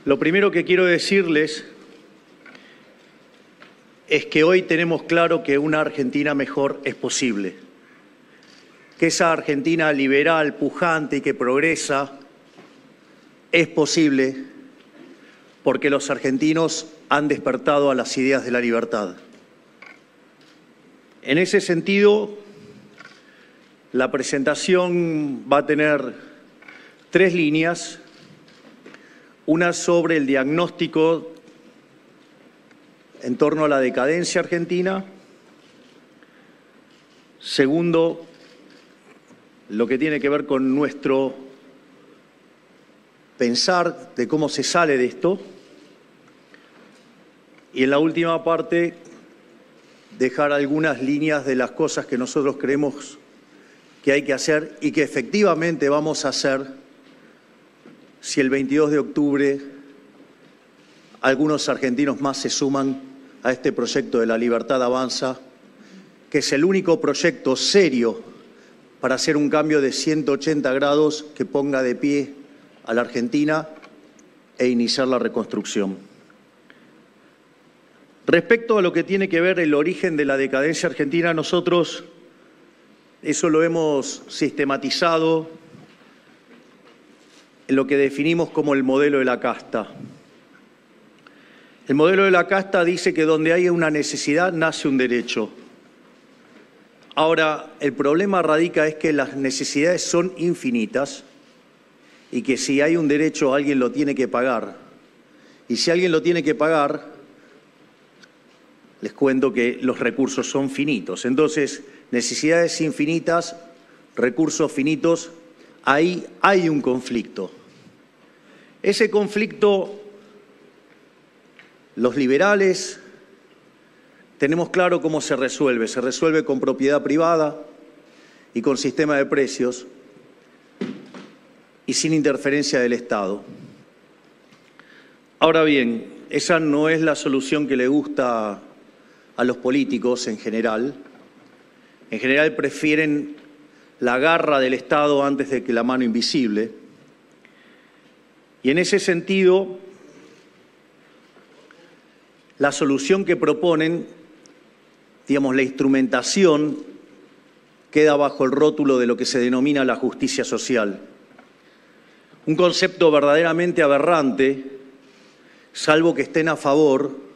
Lo primero que quiero decirles es que hoy tenemos claro que una Argentina mejor es posible, que esa Argentina liberal, pujante y que progresa es posible porque los argentinos han despertado a las ideas de la libertad. En ese sentido, la presentación va a tener 3 líneas, una sobre el diagnóstico en torno a la decadencia argentina, segundo, lo que tiene que ver con nuestro pensar de cómo se sale de esto, y en la última parte dejar algunas líneas de las cosas que nosotros creemos que hay que hacer y que efectivamente vamos a hacer si el 22 de octubre algunos argentinos más se suman a este proyecto de La Libertad Avanza, que es el único proyecto serio para hacer un cambio de 180 grados que ponga de pie a la Argentina e iniciar la reconstrucción. Respecto a lo que tiene que ver el origen de la decadencia argentina, nosotros eso lo hemos sistematizado en lo que definimos como el modelo de la casta. El modelo de la casta dice que donde hay una necesidad nace un derecho. Ahora, el problema radica es que las necesidades son infinitas y que si hay un derecho alguien lo tiene que pagar. Y si alguien lo tiene que pagar, les cuento que los recursos son finitos. Entonces, necesidades infinitas, recursos finitos, ahí hay un conflicto. Ese conflicto, los liberales tenemos claro cómo se resuelve con propiedad privada y con sistema de precios y sin interferencia del Estado. Ahora bien, esa no es la solución que le gusta a los políticos en general. En general prefieren la garra del Estado antes de que la mano invisible. Y en ese sentido, la solución que proponen, digamos, la instrumentación, queda bajo el rótulo de lo que se denomina la justicia social. Un concepto verdaderamente aberrante, salvo que estén a favor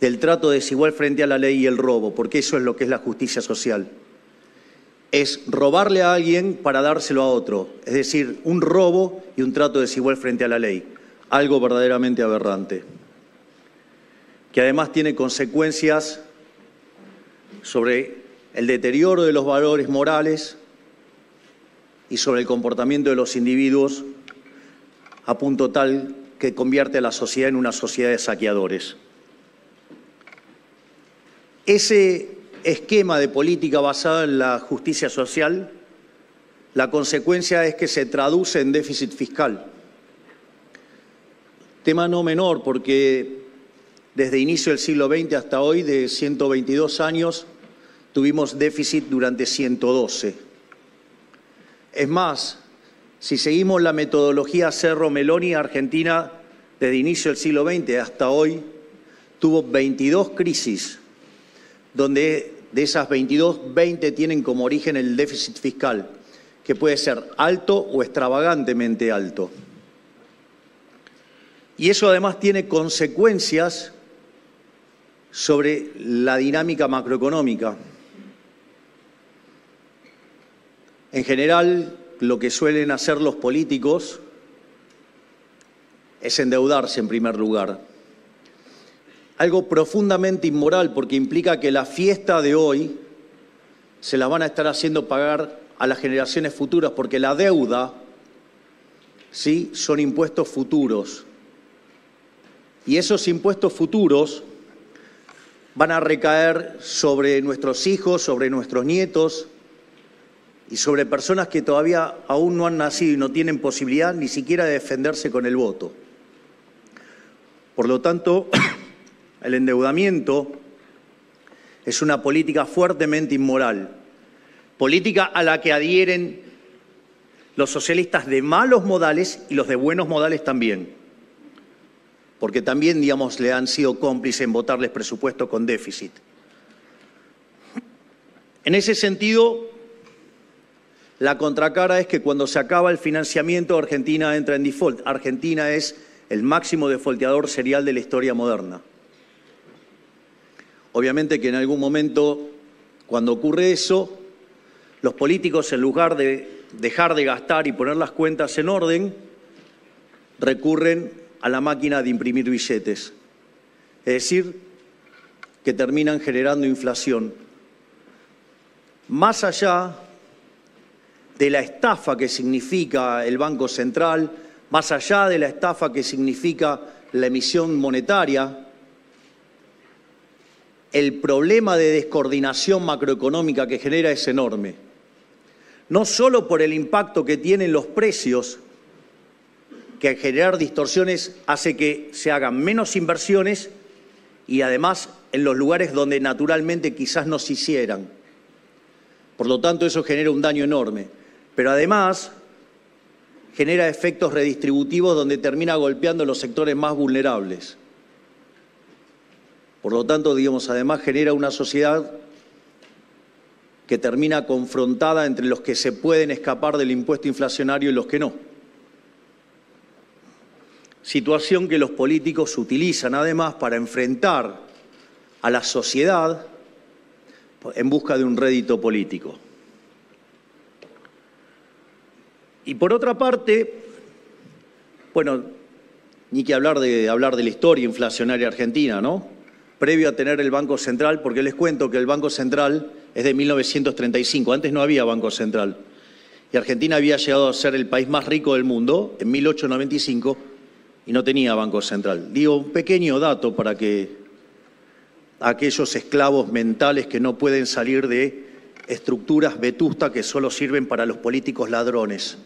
del trato desigual frente a la ley y el robo, porque eso es lo que es la justicia social. Es robarle a alguien para dárselo a otro, es decir, un robo y un trato desigual frente a la ley, algo verdaderamente aberrante, que además tiene consecuencias sobre el deterioro de los valores morales y sobre el comportamiento de los individuos a punto tal que convierte a la sociedad en una sociedad de saqueadores. Ese esquema de política basada en la justicia social, la consecuencia es que se traduce en déficit fiscal. Tema no menor porque desde inicio del siglo XX hasta hoy, de 122 años, tuvimos déficit durante 112. Es más, si seguimos la metodología Cerro-Meloni, Argentina, desde inicio del siglo XX hasta hoy, tuvo 22 crisis, donde de esas 22, 20 tienen como origen el déficit fiscal, que puede ser alto o extravagantemente alto. Y eso además tiene consecuencias sobre la dinámica macroeconómica. En general, lo que suelen hacer los políticos es endeudarse en primer lugar. Algo profundamente inmoral porque implica que la fiesta de hoy se la van a estar haciendo pagar a las generaciones futuras porque la deuda, ¿sí?, son impuestos futuros. Y esos impuestos futuros van a recaer sobre nuestros hijos, sobre nuestros nietos y sobre personas que todavía aún no han nacido y no tienen posibilidad ni siquiera de defenderse con el voto. Por lo tanto, el endeudamiento es una política fuertemente inmoral, política a la que adhieren los socialistas de malos modales y los de buenos modales también. porque también, digamos, le han sido cómplices en votarles presupuestos con déficit. En ese sentido, la contracara es que cuando se acaba el financiamiento, Argentina entra en default. Argentina es el máximo defaulteador serial de la historia moderna. Obviamente que en algún momento, cuando ocurre eso, los políticos, en lugar de dejar de gastar y poner las cuentas en orden, recurren a la máquina de imprimir billetes. Es decir, que terminan generando inflación. Más allá de la estafa que significa el Banco Central, más allá de la estafa que significa la emisión monetaria, el problema de descoordinación macroeconómica que genera es enorme. No solo por el impacto que tienen los precios, que al generar distorsiones hace que se hagan menos inversiones y además en los lugares donde naturalmente quizás no se hicieran. Por lo tanto, eso genera un daño enorme. Pero además genera efectos redistributivos donde termina golpeando los sectores más vulnerables. Por lo tanto, digamos, además genera una sociedad que termina confrontada entre los que se pueden escapar del impuesto inflacionario y los que no. Situación que los políticos utilizan además para enfrentar a la sociedad en busca de un rédito político. Y por otra parte, bueno, ni que hablar de la historia inflacionaria argentina, ¿no? Previo a tener el Banco Central, porque les cuento que el Banco Central es de 1935, antes no había Banco Central. Y Argentina había llegado a ser el país más rico del mundo en 1895 y no tenía Banco Central. Digo, un pequeño dato para que aquellos esclavos mentales que no pueden salir de estructuras vetustas que solo sirven para los políticos ladrones,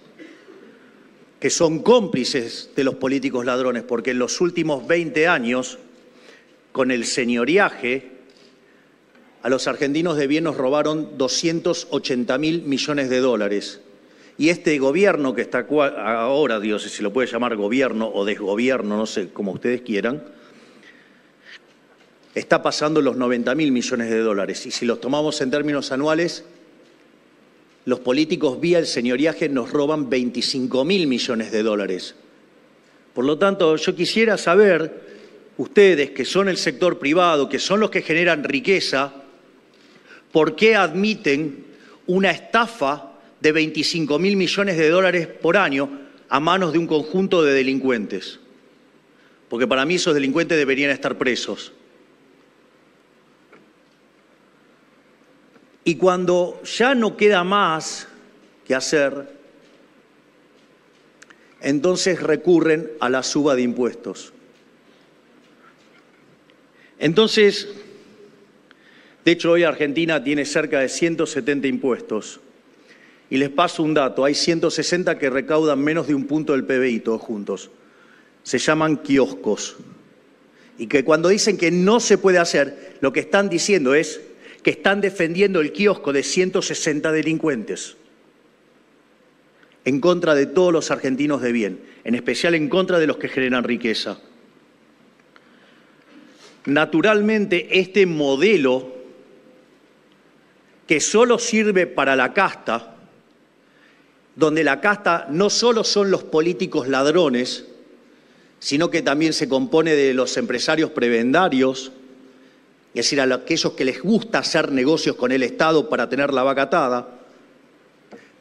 que son cómplices de los políticos ladrones, porque en los últimos 20 años, con el señoriaje, a los argentinos de bien nos robaron 280.000 millones de dólares. Y este gobierno que está ahora, Dios, si se lo puede llamar gobierno o desgobierno, no sé, como ustedes quieran, está pasando los 90.000 millones de dólares. Y si los tomamos en términos anuales, los políticos vía el señoriaje nos roban 25.000 millones de dólares. Por lo tanto, yo quisiera saber, ustedes que son el sector privado, que son los que generan riqueza, ¿por qué admiten una estafa de 25.000 millones de dólares por año a manos de un conjunto de delincuentes? Porque para mí esos delincuentes deberían estar presos. Y cuando ya no queda más que hacer, entonces recurren a la suba de impuestos. Entonces, de hecho hoy Argentina tiene cerca de 170 impuestos. Y les paso un dato, hay 160 que recaudan menos de un punto del PBI, todos juntos. Se llaman kioscos. Y que cuando dicen que no se puede hacer, lo que están diciendo es que están defendiendo el kiosco de 160 delincuentes en contra de todos los argentinos de bien, en especial en contra de los que generan riqueza. Naturalmente, este modelo que solo sirve para la casta, donde la casta no solo son los políticos ladrones, sino que también se compone de los empresarios prebendarios, es decir, a aquellos que les gusta hacer negocios con el Estado para tener la vaca atada.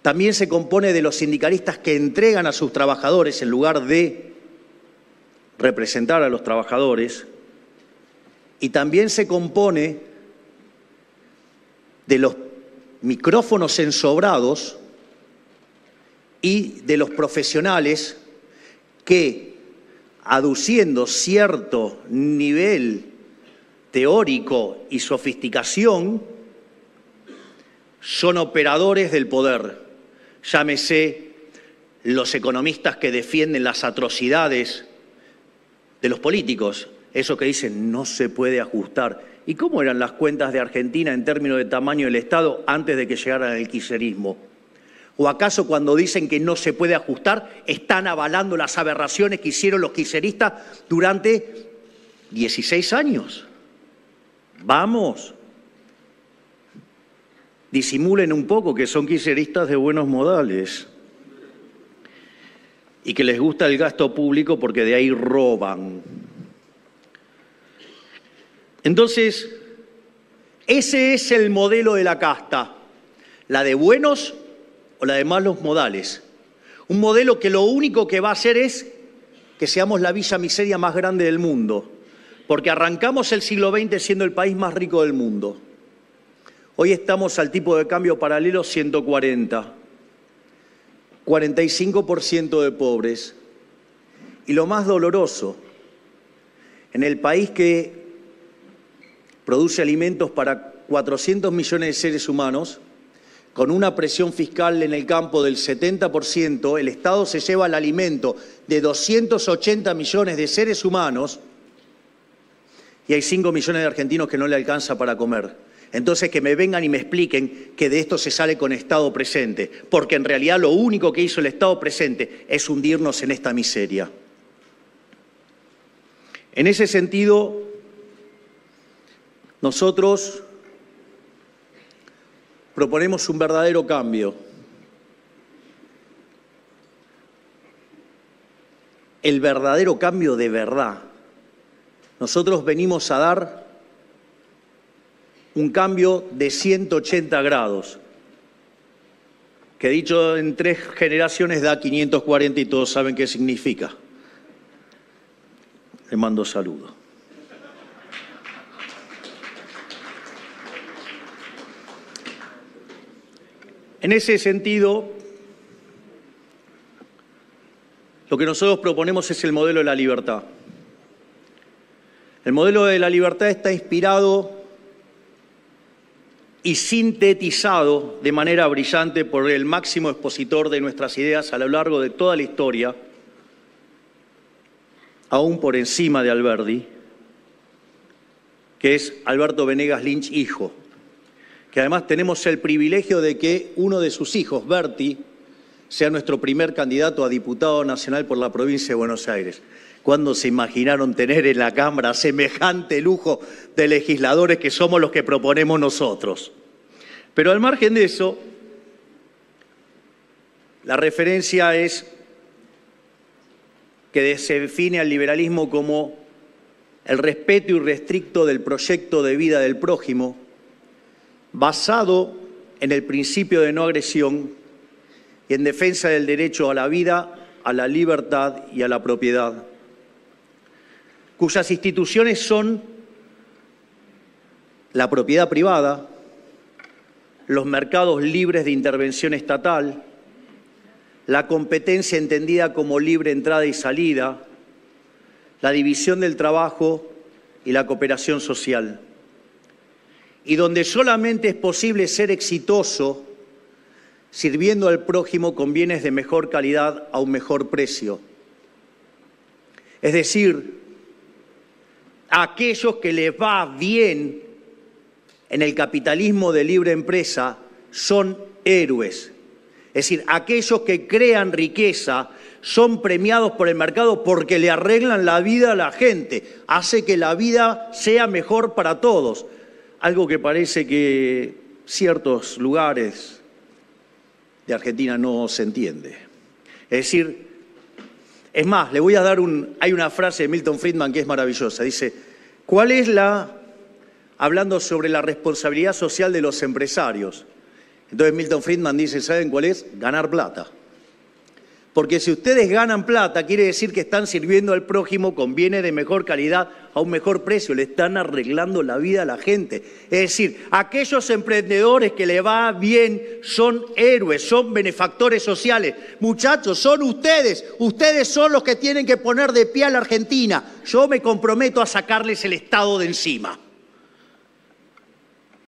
También se compone de los sindicalistas que entregan a sus trabajadores en lugar de representar a los trabajadores. Y también se compone de los micrófonos ensobrados y de los profesionales que, aduciendo cierto nivel teórico y sofisticación, son operadores del poder. Llámese los economistas que defienden las atrocidades de los políticos, eso que dicen no se puede ajustar. ¿Y cómo eran las cuentas de Argentina en términos de tamaño del Estado antes de que llegara el kirchnerismo? ¿O acaso cuando dicen que no se puede ajustar, están avalando las aberraciones que hicieron los kirchneristas durante 16 años? Vamos. Disimulen un poco que son kirchneristas de buenos modales y que les gusta el gasto público porque de ahí roban. Entonces, ese es el modelo de la casta, la de buenos o la de malos modales. Un modelo que lo único que va a hacer es que seamos la villa miseria más grande del mundo, porque arrancamos el siglo XX siendo el país más rico del mundo. Hoy estamos al tipo de cambio paralelo 140, 45% de pobres. Y lo más doloroso, en el país que produce alimentos para 400 millones de seres humanos, con una presión fiscal en el campo del 70%, el Estado se lleva el alimento de 280 millones de seres humanos y hay 5 millones de argentinos que no le alcanza para comer. Entonces que me vengan y me expliquen que de esto se sale con Estado presente, porque en realidad lo único que hizo el Estado presente es hundirnos en esta miseria. En ese sentido, nosotros proponemos un verdadero cambio. El verdadero cambio de verdad. Nosotros venimos a dar un cambio de 180 grados, que dicho en 3 generaciones da 540 y todos saben qué significa. Le mando saludos. En ese sentido, lo que nosotros proponemos es el modelo de la libertad. El modelo de la libertad está inspirado y sintetizado de manera brillante por el máximo expositor de nuestras ideas a lo largo de toda la historia, aún por encima de Alberdi, que es Alberto Venegas Lynch, hijo, que además tenemos el privilegio de que uno de sus hijos, Berti, sea nuestro primer candidato a diputado nacional por la provincia de Buenos Aires. ¿Cuándo se imaginaron tener en la Cámara semejante lujo de legisladores que somos los que proponemos nosotros? Pero al margen de eso, la referencia es que se define al liberalismo como el respeto irrestricto del proyecto de vida del prójimo, basado en el principio de no agresión y en defensa del derecho a la vida, a la libertad y a la propiedad, cuyas instituciones son la propiedad privada, los mercados libres de intervención estatal, la competencia entendida como libre entrada y salida, la división del trabajo y la cooperación social. Y donde solamente es posible ser exitoso sirviendo al prójimo con bienes de mejor calidad a un mejor precio. Es decir, a aquellos que les va bien en el capitalismo de libre empresa son héroes. Es decir, aquellos que crean riqueza son premiados por el mercado porque le arreglan la vida a la gente, hace que la vida sea mejor para todos. Algo que parece que ciertos lugares de Argentina no se entiende. Es decir, es más, le voy a dar hay una frase de Milton Friedman que es maravillosa. Dice, ¿cuál es hablando sobre la responsabilidad social de los empresarios? Entonces Milton Friedman dice, ¿saben cuál es? Ganar plata. Porque si ustedes ganan plata, quiere decir que están sirviendo al prójimo con bienes de mejor calidad a un mejor precio, le están arreglando la vida a la gente. Es decir, aquellos emprendedores que le va bien son héroes, son benefactores sociales. Muchachos, son ustedes son los que tienen que poner de pie a la Argentina. Yo me comprometo a sacarles el Estado de encima.